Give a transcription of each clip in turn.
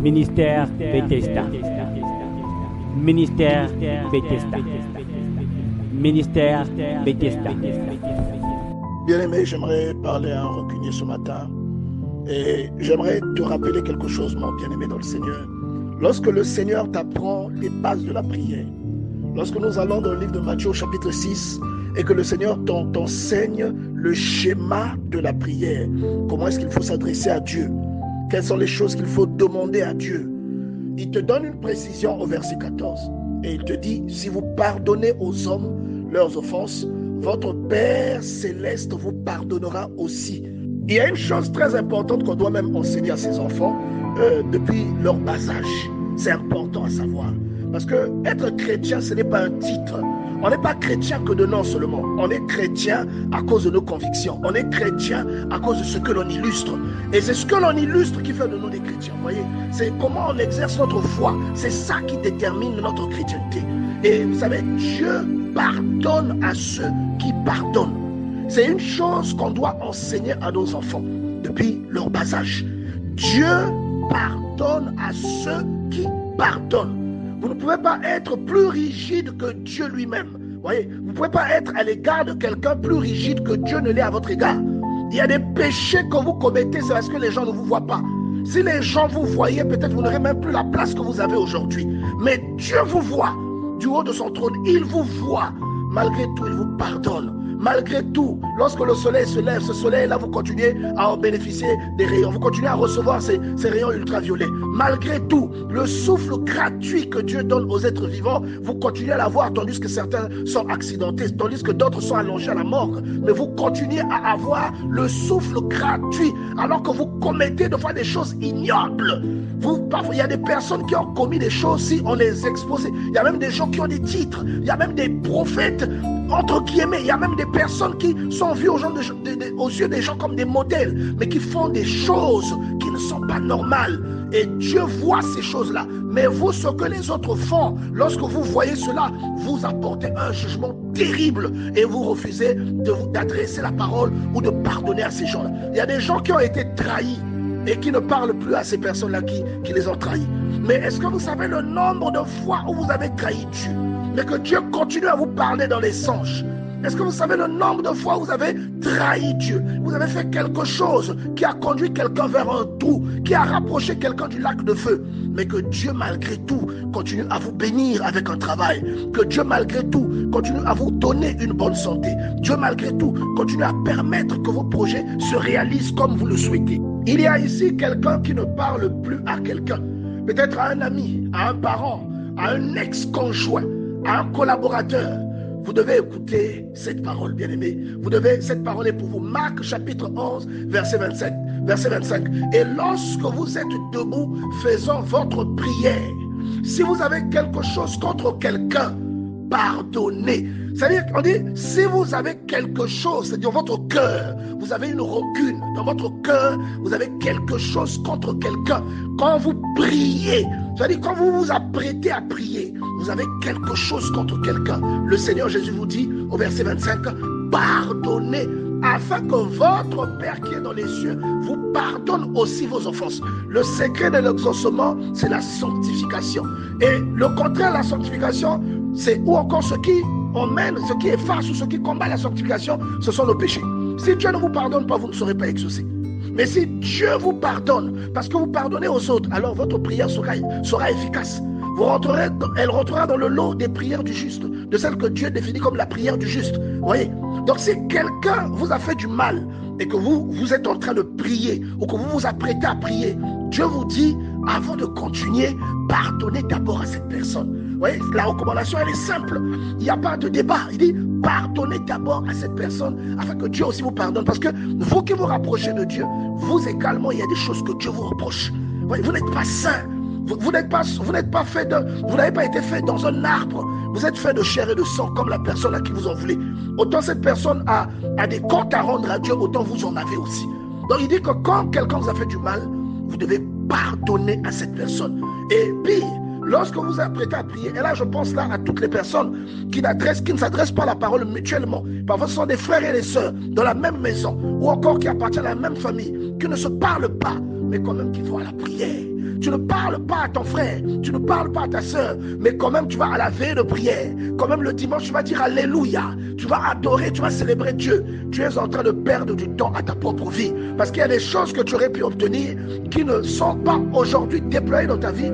Ministère Bethesda. Ministère Bethesda. Ministère Bethesda. Bien-aimé, j'aimerais parler à un rancunier ce matin et j'aimerais te rappeler quelque chose, mon bien-aimé dans le Seigneur. Lorsque le Seigneur t'apprend les bases de la prière, lorsque nous allons dans le livre de Matthieu au chapitre 6 et que le Seigneur t'enseigne le schéma de la prière, comment est-ce qu'il faut s'adresser à Dieu, quelles sont les choses qu'il faut demander à Dieu, il te donne une précision au verset 14 et il te dit, si vous pardonnez aux hommes leurs offenses, votre Père céleste vous pardonnera aussi. Il y a une chose très importante qu'on doit même enseigner à ses enfants depuis leur bas âge. C'est important à savoir. Parce que être chrétien, ce n'est pas un titre. On n'est pas chrétien que de nom seulement. On est chrétien à cause de nos convictions. On est chrétien à cause de ce que l'on illustre. Et c'est ce que l'on illustre qui fait de nous des chrétiens. Vous voyez, c'est comment on exerce notre foi. C'est ça qui détermine notre chrétienté. Et vous savez, Dieu pardonne à ceux qui pardonnent. C'est une chose qu'on doit enseigner à nos enfants depuis leur bas âge. Dieu pardonne à ceux qui pardonnent. Vous ne pouvez pas être plus rigide que Dieu lui-même. Voyez, vous ne pouvez pas être à l'égard de quelqu'un plus rigide que Dieu ne l'est à votre égard. Il y a des péchés que vous commettez, c'est parce que les gens ne vous voient pas. Si les gens vous voyaient, peut-être vous n'aurez même plus la place que vous avez aujourd'hui. Mais Dieu vous voit du haut de son trône. Il vous voit. Malgré tout, il vous pardonne. Malgré tout, lorsque le soleil se lève, ce soleil-là, vous continuez à en bénéficier des rayons. Vous continuez à recevoir ces rayons ultraviolets. Malgré tout, le souffle gratuit que Dieu donne aux êtres vivants, vous continuez à l'avoir, tandis que certains sont accidentés, tandis que d'autres sont allongés à la morgue. Mais vous continuez à avoir le souffle gratuit, alors que vous commettez de fois des choses ignobles. Il y a des personnes qui ont commis des choses si on les exposait. Il y a même des gens qui ont des titres. Il y a même des prophètes, entre guillemets. Il y a même des personnes qui sont vues aux yeux des gens comme des modèles, mais qui font des choses qui ne sont pas normales. Et Dieu voit ces choses-là. Mais vous, ce que les autres font, lorsque vous voyez cela, vous apportez un jugement terrible et vous refusez d'adresser la parole ou de pardonner à ces gens-là. Il y a des gens qui ont été trahis et qui ne parlent plus à ces personnes-là qui les ont trahis. Mais est-ce que vous savez le nombre de fois où vous avez trahi Dieu, mais que Dieu continue à vous parler dans les songes? Est-ce que vous savez le nombre de fois où vous avez trahi Dieu? Vous avez fait quelque chose qui a conduit quelqu'un vers un trou, qui a rapproché quelqu'un du lac de feu, mais que Dieu malgré tout continue à vous bénir avec un travail, que Dieu malgré tout continue à vous donner une bonne santé, Dieu malgré tout continue à permettre que vos projets se réalisent comme vous le souhaitez. Il y a ici quelqu'un qui ne parle plus à quelqu'un, peut-être à un ami, à un parent, à un ex-conjoint, à un collaborateur. Vous devez écouter cette parole, bien-aimé. Cette parole est pour vous. Marc chapitre 11, verset 25. Et lorsque vous êtes debout, faisant votre prière, si vous avez quelque chose contre quelqu'un, pardonnez. C'est-à-dire qu'on dit, si vous avez quelque chose, c'est-à-dire dans votre cœur, vous avez une rancune, dans votre cœur, vous avez quelque chose contre quelqu'un. Quand vous priez, c'est-à-dire quand vous vous apprêtez à prier, vous avez quelque chose contre quelqu'un. Le Seigneur Jésus vous dit au verset 25, pardonnez, afin que votre Père qui est dans les cieux vous pardonne aussi vos offenses. Le secret de l'exaucement, c'est la sanctification. Et le contraire de la sanctification, c'est ou encore ce qui emmène, ce qui efface ou ce qui combat la sanctification, ce sont nos péchés. Si Dieu ne vous pardonne pas, vous ne serez pas exaucé. Mais si Dieu vous pardonne, parce que vous pardonnez aux autres, alors votre prière sera efficace. Elle rentrera dans le lot des prières du juste, de celles que Dieu définit comme la prière du juste. Vous voyez? Donc si quelqu'un vous a fait du mal et que vous êtes en train de prier ou que vous vous apprêtez à prier, Dieu vous dit, avant de continuer, pardonnez d'abord à cette personne. Vous voyez, la recommandation, elle est simple. Il n'y a pas de débat. Il dit, pardonnez d'abord à cette personne afin que Dieu aussi vous pardonne. Parce que vous qui vous rapprochez de Dieu, vous également, il y a des choses que Dieu vous reproche. Vous voyez, vous n'êtes pas saint. Vous n'avez pas été fait dans un arbre. Vous êtes fait de chair et de sang comme la personne à qui vous en voulez. Autant cette personne a des comptes à rendre à Dieu, autant vous en avez aussi. Donc il dit que quand quelqu'un vous a fait du mal, vous devez pardonner à cette personne. Et pire, lorsque vous vous apprêtez à prier, et là je pense là à toutes les personnes qui ne s'adressent pas à la parole mutuellement. Parfois ce sont des frères et des sœurs dans la même maison, ou encore qui appartiennent à la même famille, qui ne se parlent pas, mais quand même qui vont à la prière. tu ne parles pas à ton frère, tu ne parles pas à ta soeur, mais quand même tu vas à la veille de prière, quand même le dimanche tu vas dire Alléluia, tu vas adorer, tu vas célébrer Dieu. Tu es en train de perdre du temps à ta propre vie, parce qu'il y a des choses que tu aurais pu obtenir qui ne sont pas aujourd'hui déployées dans ta vie.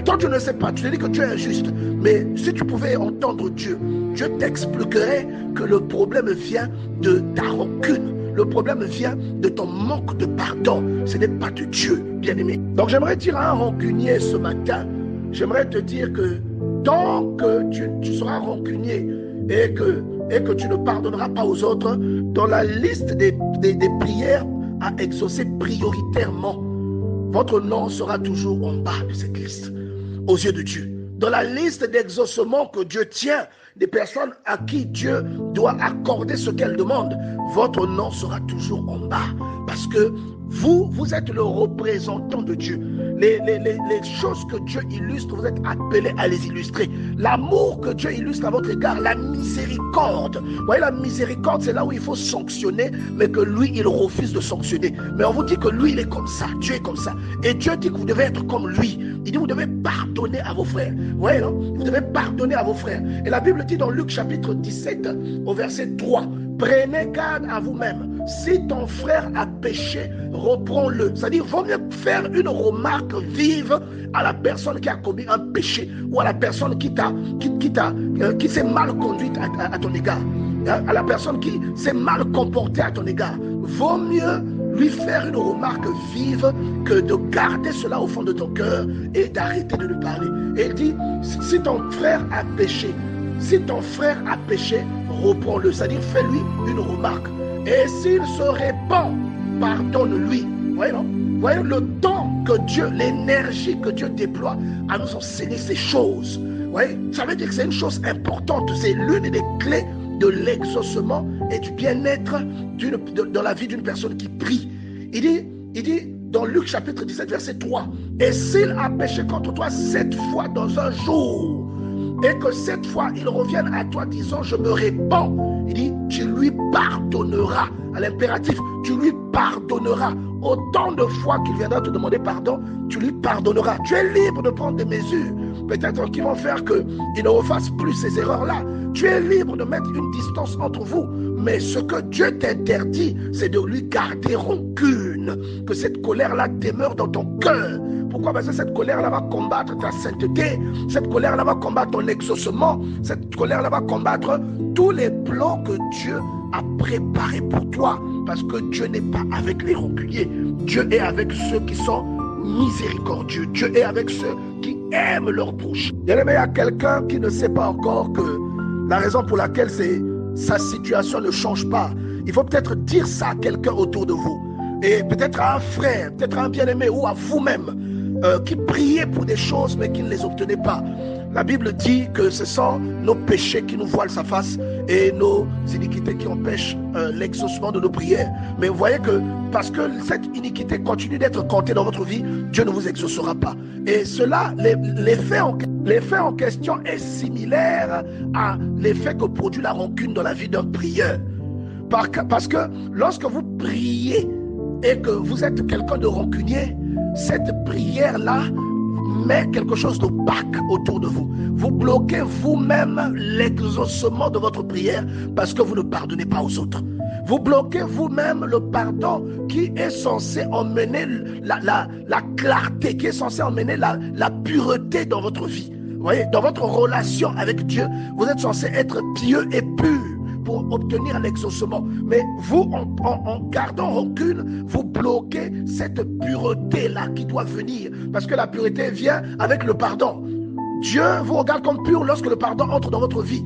Toi tu ne sais pas, tu te dis que tu es injuste, mais si tu pouvais entendre Dieu, Dieu t'expliquerait que le problème vient de ta rancune. Le problème vient de ton manque de pardon. Ce n'est pas de Dieu, bien-aimé. Donc j'aimerais dire à un rancunier ce matin, j'aimerais te dire que tant que tu seras rancunier et que tu ne pardonneras pas aux autres, dans la liste des prières à exaucer prioritairement, votre nom sera toujours en bas de cette liste, aux yeux de Dieu. Dans la liste d'exaucement que Dieu tient, des personnes à qui Dieu doit accorder ce qu'elles demandent, votre nom sera toujours en bas. Parce que vous êtes le représentant de Dieu. Les choses que Dieu illustre, vous êtes appelés à les illustrer. L'amour que Dieu illustre à votre égard, la miséricorde. Vous voyez, la miséricorde, c'est là où il faut sanctionner, mais que lui, il refuse de sanctionner. Mais on vous dit que lui, il est comme ça, Dieu est comme ça. Et Dieu dit que vous devez être comme lui. Il dit, vous devez pardonner à vos frères. Vous voyez, non? Vous devez pardonner à vos frères. Et la Bible dit dans Luc chapitre 17, au verset 3, prenez garde à vous-même. Si ton frère a péché, reprends-le. C'est-à-dire, il vaut mieux faire une remarque vive à la personne qui a commis un péché ou à la personne qui s'est mal conduite à ton égard, à la personne qui s'est mal comportée à ton égard. Vaut mieux lui faire une remarque vive que de garder cela au fond de ton cœur et d'arrêter de lui parler. Et il dit, si ton frère a péché, reprends-le. C'est-à-dire, fais-lui une remarque. Et s'il se répand, pardonne-lui. Vous voyez, non? Vous voyez le temps que Dieu, l'énergie que Dieu déploie à nous enseigner ces choses. Vous voyez, ça veut dire que c'est une chose importante. C'est l'une des clés de l'exaucement et du bien-être dans la vie d'une personne qui prie. Il dit dans Luc chapitre 17, verset 3, et s'il a péché contre toi 7 fois dans un jour, et que cette fois il revienne à toi disant je me répands, il dit tu lui pardonneras. À l'impératif, tu lui pardonneras. Autant de fois qu'il viendra te demander pardon, tu lui pardonneras. Tu es libre de prendre des mesures, peut-être qui vont faire qu'il ne refasse plus ces erreurs-là. Tu es libre de mettre une distance entre vous. Mais ce que Dieu t'interdit, c'est de lui garder rancune. Que cette colère-là demeure dans ton cœur. Pourquoi? Parce que cette colère-là va combattre ta sainteté. Cette colère-là va combattre ton exaucement. Cette colère-là va combattre tous les plans que Dieu a préparés pour toi. Parce que Dieu n'est pas avec les rancuniers. Dieu est avec ceux qui sont miséricordieux. Dieu est avec ceux qui aiment leur prochain. Il y a quelqu'un qui ne sait pas encore que la raison pour laquelle sa situation ne change pas. Il faut peut-être dire ça à quelqu'un autour de vous. Et peut-être à un frère, peut-être à un bien-aimé ou à vous-même qui priez pour des choses mais qui ne les obtenez pas. La Bible dit que ce sont nos péchés qui nous voilent sa face et nos iniquités qui empêchent l'exaucement de nos prières. Mais vous voyez que parce que cette iniquité continue d'être comptée dans votre vie, Dieu ne vous exaucera pas. Et cela, l'effet en question est similaire à l'effet que produit la rancune dans la vie d'un prieur. Parce que lorsque vous priez et que vous êtes quelqu'un de rancunier, cette prière-là met quelque chose d'opaque autour de vous. Vous bloquez vous-même l'exaucement de votre prière parce que vous ne pardonnez pas aux autres. Vous bloquez vous-même le pardon qui est censé emmener la clarté, qui est censé emmener la pureté dans votre vie. Vous voyez, dans votre relation avec Dieu, vous êtes censé être pieux et pur pour obtenir l'exaucement. Mais vous, en gardant rancune, vous bloquez cette pureté-là qui doit venir. Parce que la pureté vient avec le pardon. Dieu vous regarde comme pur lorsque le pardon entre dans votre vie.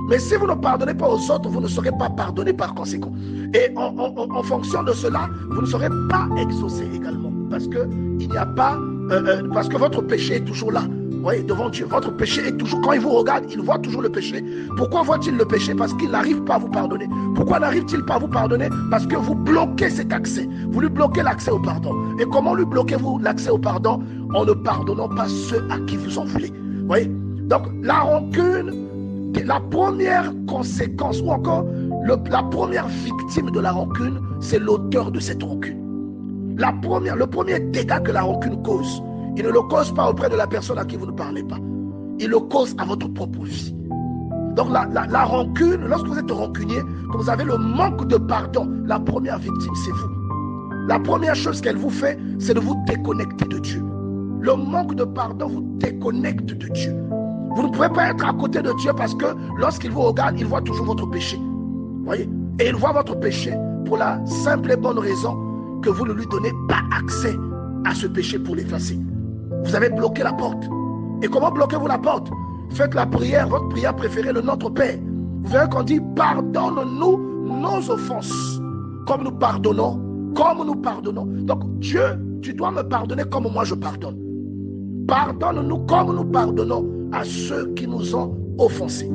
Mais si vous ne pardonnez pas aux autres, vous ne serez pas pardonné par conséquent. Et en fonction de cela, vous ne serez pas exaucé également. Parce que il n'y a pas, parce que votre péché est toujours là. Oui, devant Dieu, votre péché est toujours, quand il vous regarde, il voit toujours le péché. Pourquoi voit-il le péché? Parce qu'il n'arrive pas à vous pardonner. Pourquoi n'arrive-t-il pas à vous pardonner? Parce que vous bloquez cet accès. Vous lui bloquez l'accès au pardon. Et comment lui bloquez-vous l'accès au pardon? En ne pardonnant pas ceux à qui vous en voulez. Vous voyez? Donc, la rancune, la première conséquence, ou encore la première victime de la rancune, c'est l'auteur de cette rancune. Le premier dégât que la rancune cause, Il ne le cause pas auprès de la personne à qui vous ne parlez pas. Il le cause à votre propre vie. Donc la rancune, lorsque vous êtes rancunier, que vous avez le manque de pardon, la première victime, c'est vous. La première chose qu'elle vous fait, c'est de vous déconnecter de Dieu. Le manque de pardon vous déconnecte de Dieu. Vous ne pouvez pas être à côté de Dieu parce que lorsqu'il vous regarde, il voit toujours votre péché. Voyez? Et il voit votre péché pour la simple et bonne raison que vous ne lui donnez pas accès à ce péché pour l'effacer. Vous avez bloqué la porte. Et comment bloquez-vous la porte? Faites la prière, votre prière préférée, le Notre Père. Vous verrez qu'on dit, pardonne-nous nos offenses, comme nous pardonnons. Donc Dieu, tu dois me pardonner comme moi je pardonne. Pardonne-nous comme nous pardonnons à ceux qui nous ont offensés.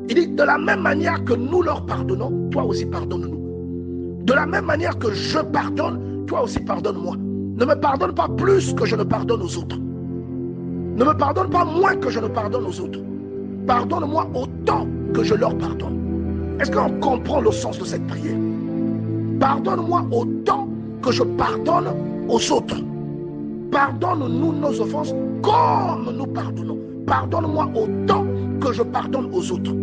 Il dit, de la même manière que nous leur pardonnons, toi aussi pardonne-nous. De la même manière que je pardonne, toi aussi pardonne-moi. Ne me pardonne pas plus que je ne pardonne aux autres. Ne me pardonne pas moins que je ne pardonne aux autres. Pardonne-moi autant que je leur pardonne. Est-ce qu'on comprend le sens de cette prière? Pardonne-moi autant que je pardonne aux autres. Pardonne-nous nos offenses comme nous pardonnons. Pardonne-moi autant que je pardonne aux autres.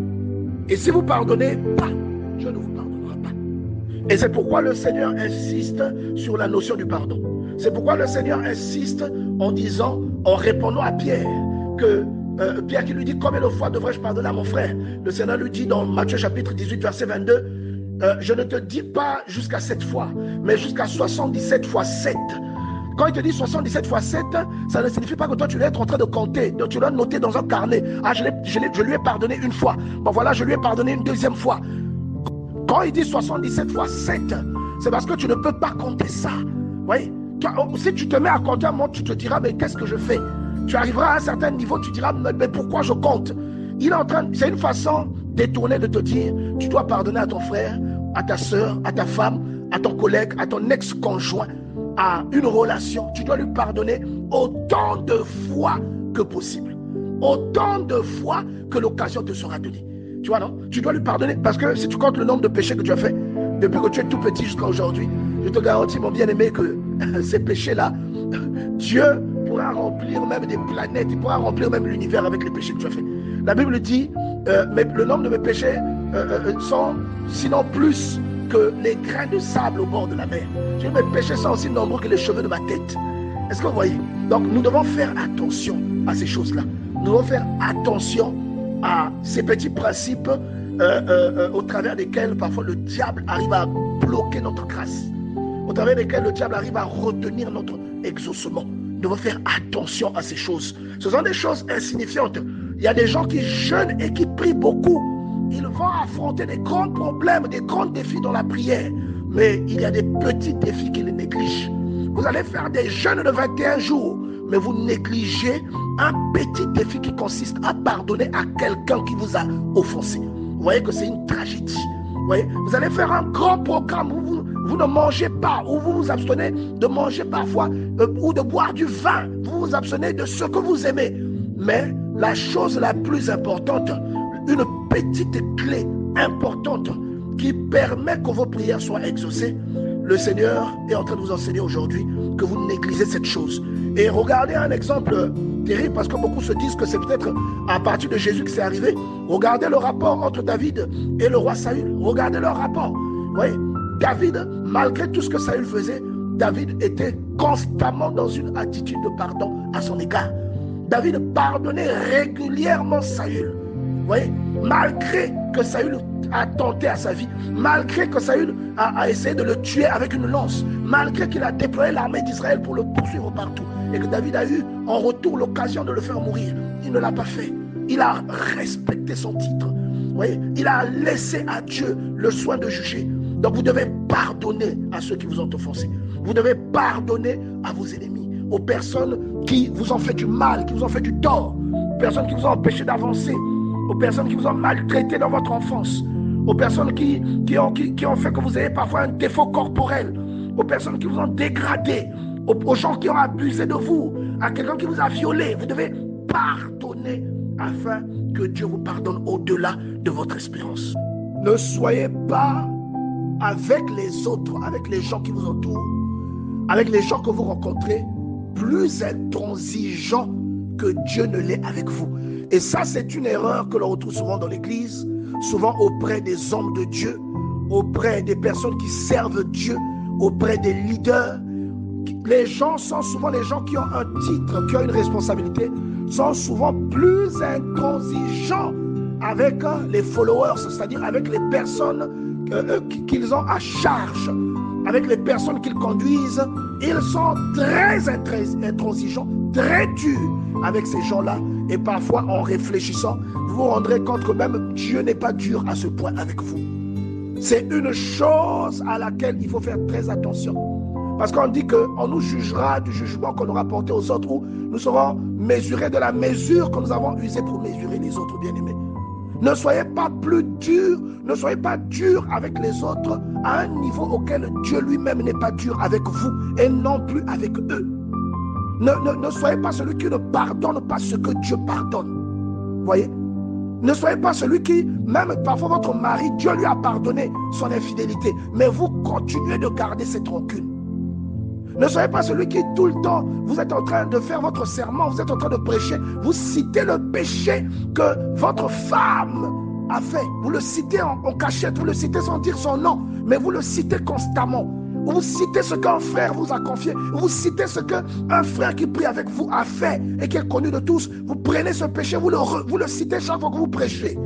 Et si vous ne pardonnez pas, je ne vous pardonnerai pas. Et c'est pourquoi le Seigneur insiste sur la notion du pardon. C'est pourquoi le Seigneur insiste en disant, en répondant à Pierre, que Pierre qui lui dit, combien de fois devrais-je pardonner à mon frère? Le Seigneur lui dit dans Matthieu chapitre 18, verset 22, je ne te dis pas jusqu'à 7 fois, mais jusqu'à 77 fois 7. Quand il te dit 77 fois 7, ça ne signifie pas que toi tu dois être en train de compter. Donc tu dois noter dans un carnet. Ah, je lui ai pardonné une fois. Bon voilà, je lui ai pardonné une deuxième fois. Quand il dit 77 fois 7, c'est parce que tu ne peux pas compter ça. Oui. Si tu te mets à compter un moment, tu te diras, mais qu'est-ce que je fais? Tu arriveras à un certain niveau, tu diras, mais pourquoi je compte? C'est une façon détournée de te dire, tu dois pardonner à ton frère, à ta soeur, à ta femme, à ton collègue, à ton ex-conjoint, à une relation. Tu dois lui pardonner autant de fois que possible. Autant de fois que l'occasion te sera donnée. Tu vois, non? Tu dois lui pardonner parce que si tu comptes le nombre de péchés que tu as fait depuis que tu es tout petit jusqu'à aujourd'hui, je te garantis, mon bien-aimé, que ces péchés-là, Dieu pourra remplir même des planètes, il pourra remplir même l'univers avec les péchés que tu as fait. La Bible dit, mais le nombre de mes péchés sont sinon plus que les grains de sable au bord de la mer. Mes péchés sont aussi nombreux que les cheveux de ma tête. Est-ce que vous voyez? Donc nous devons faire attention à ces choses-là. Nous devons faire attention à ces petits principes au travers desquels parfois le diable arrive à bloquer notre grâce, au travers desquels le diable arrive à retenir notre exaucement. Nous devons faire attention à ces choses. Ce sont des choses insignifiantes. Il y a des gens qui jeûnent et qui prient beaucoup. Ils vont affronter des grands problèmes, des grands défis dans la prière. Mais il y a des petits défis qu'ils négligent. Vous allez faire des jeûnes de 21 jours, mais vous négligez un petit défi qui consiste à pardonner à quelqu'un qui vous a offensé. Vous voyez que c'est une tragédie. Vous voyez, vous allez faire un grand programme où vous ne mangez pas, où vous vous abstenez de manger parfois ou de boire du vin. Vous vous abstenez de ce que vous aimez. Mais la chose la plus importante, une petite clé importante qui permet que vos prières soient exaucées, le Seigneur est en train de vous enseigner aujourd'hui que vous négligez cette chose. Et regardez un exemple terrible, parce que beaucoup se disent que c'est peut-être à partir de Jésus que c'est arrivé. Regardez le rapport entre David et le roi Saül. Regardez leur rapport. Oui, David, malgré tout ce que Saül faisait, David était constamment dans une attitude de pardon à son égard. David pardonnait régulièrement Saül. Vous voyez, malgré que Saül a tenté à sa vie, malgré que Saül a essayé de le tuer avec une lance, malgré qu'il a déployé l'armée d'Israël pour le poursuivre partout, et que David a eu en retour l'occasion de le faire mourir, il ne l'a pas fait. Il a respecté son titre. Vous voyez, il a laissé à Dieu le soin de juger. Donc vous devez pardonner à ceux qui vous ont offensé. Vous devez pardonner à vos ennemis, aux personnes qui vous ont fait du mal, qui vous ont fait du tort, aux personnes qui vous ont empêché d'avancer, aux personnes qui vous ont maltraité dans votre enfance, aux personnes qui ont fait que vous ayez parfois un défaut corporel, aux personnes qui vous ont dégradé, aux gens qui ont abusé de vous, à quelqu'un qui vous a violé. Vous devez pardonner afin que Dieu vous pardonne au-delà de votre espérance. Ne soyez pas avec les autres, avec les gens qui vous entourent, avec les gens que vous rencontrez, plus intransigeant que Dieu ne l'est avec vous. Et ça, c'est une erreur que l'on retrouve souvent dans l'Église, souvent auprès des hommes de Dieu, auprès des personnes qui servent Dieu, auprès des leaders. Les gens sont souvent les gens qui ont un titre, qui ont une responsabilité, sont souvent plus intransigeants avec les followers, c'est-à-dire avec les personnes qu'ils ont à charge, avec les personnes qu'ils conduisent. Ils sont très intransigeants, très durs avec ces gens-là. Et parfois, en réfléchissant, vous vous rendrez compte que même Dieu n'est pas dur à ce point avec vous. C'est une chose à laquelle il faut faire très attention. Parce qu'on dit qu'on nous jugera du jugement qu'on aura porté aux autres, ou nous serons mesurés de la mesure que nous avons usée pour mesurer les autres, bien-aimés. Ne soyez pas plus dur, ne soyez pas dur avec les autres à un niveau auquel Dieu lui-même n'est pas dur avec vous et non plus avec eux. Ne soyez pas celui qui ne pardonne pas ce que Dieu pardonne. Voyez? Ne soyez pas celui qui, même parfois votre mari, Dieu lui a pardonné son infidélité, mais vous continuez de garder cette rancune. Ne soyez pas celui qui tout le temps, vous êtes en train de faire votre serment, vous êtes en train de prêcher, vous citez le péché que votre femme a fait. Vous le citez en cachette, vous le citez sans dire son nom, mais vous le citez constamment. Vous citez ce qu'un frère vous a confié, vous citez ce qu'un frère qui prie avec vous a fait et qui est connu de tous. Vous prenez ce péché, vous le citez chaque fois que vous prêchez,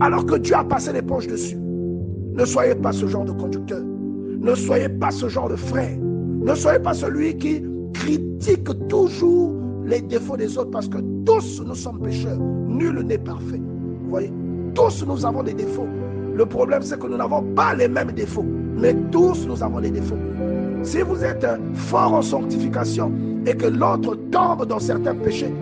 alors que Dieu a passé l'éponge dessus. Ne soyez pas ce genre de conducteur, ne soyez pas ce genre de frère. Ne soyez pas celui qui critique toujours les défauts des autres, parce que tous nous sommes pécheurs. Nul n'est parfait. Vous voyez? Tous nous avons des défauts. Le problème, c'est que nous n'avons pas les mêmes défauts. Mais tous nous avons des défauts. Si vous êtes fort en sanctification et que l'autre tombe dans certains péchés,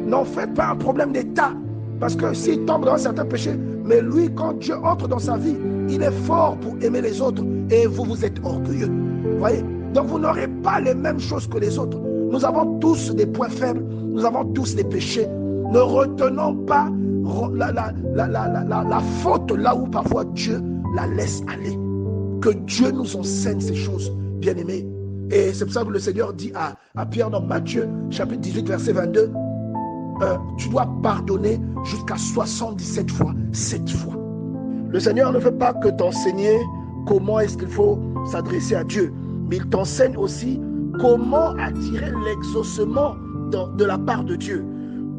n'en faites pas un problème d'état. Parce que s'il tombe dans certains péchés, mais lui, quand Dieu entre dans sa vie, il est fort pour aimer les autres et vous, vous êtes orgueilleux. Vous voyez? Donc vous n'aurez pas les mêmes choses que les autres. Nous avons tous des points faibles, nous avons tous des péchés. Ne retenons pas la faute là où parfois Dieu la laisse aller. Que Dieu nous enseigne ces choses, bien-aimés. Et c'est pour ça que le Seigneur dit à Pierre dans Matthieu, chapitre 18, verset 22, tu dois pardonner jusqu'à 77 fois, 7 fois. Le Seigneur ne veut pas que t'enseigner comment est-ce qu'il faut s'adresser à Dieu, mais il t'enseigne aussi comment attirer l'exaucement de la part de Dieu.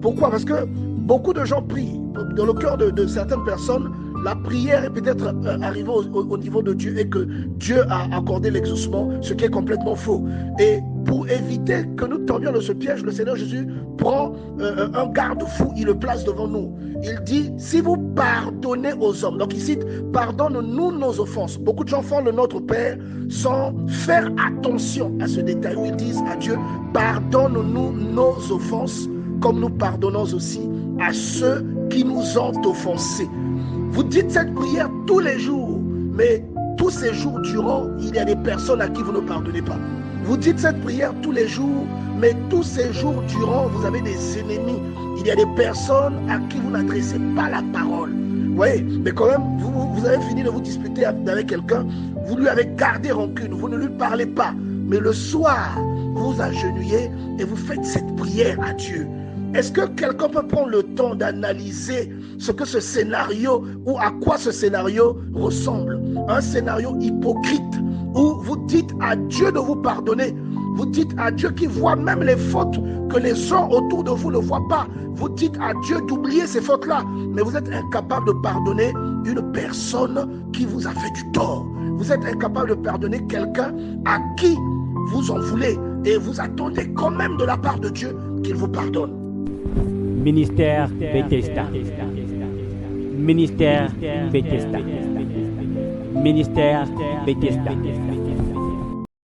Pourquoi? Parce que beaucoup de gens prient. Dans le cœur de certaines personnes, la prière est peut-être arrivée au niveau de Dieu et que Dieu a accordé l'exaucement, ce qui est complètement faux. Et pour éviter que nous tombions dans ce piège, le Seigneur Jésus prend un garde-fou, il le place devant nous. Il dit, si vous pardonnez aux hommes, donc il cite, pardonne-nous nos offenses. Beaucoup de gens font le Notre Père sans faire attention à ce détail où ils disent à Dieu, pardonne-nous nos offenses, comme nous pardonnons aussi à ceux qui nous ont offensés. Vous dites cette prière tous les jours, mais tous ces jours durant, il y a des personnes à qui vous ne pardonnez pas. Vous dites cette prière tous les jours, mais tous ces jours durant, vous avez des ennemis. Il y a des personnes à qui vous n'adressez pas la parole. Vous voyez, mais quand même, vous avez fini de vous disputer avec quelqu'un, vous lui avez gardé rancune, vous ne lui parlez pas. Mais le soir, vous vous agenouillez et vous faites cette prière à Dieu. Est-ce que quelqu'un peut prendre le temps d'analyser ce que ce scénario, ou à quoi ce scénario ressemble? Un scénario hypocrite où vous dites à Dieu de vous pardonner. Vous dites à Dieu qui voit même les fautes que les gens autour de vous ne voient pas. Vous dites à Dieu d'oublier ces fautes-là, mais vous êtes incapable de pardonner une personne qui vous a fait du tort. Vous êtes incapable de pardonner quelqu'un à qui vous en voulez et vous attendez quand même de la part de Dieu qu'il vous pardonne. Ministère Bethesda. Ministère Bethesda. Ministère Bethesda.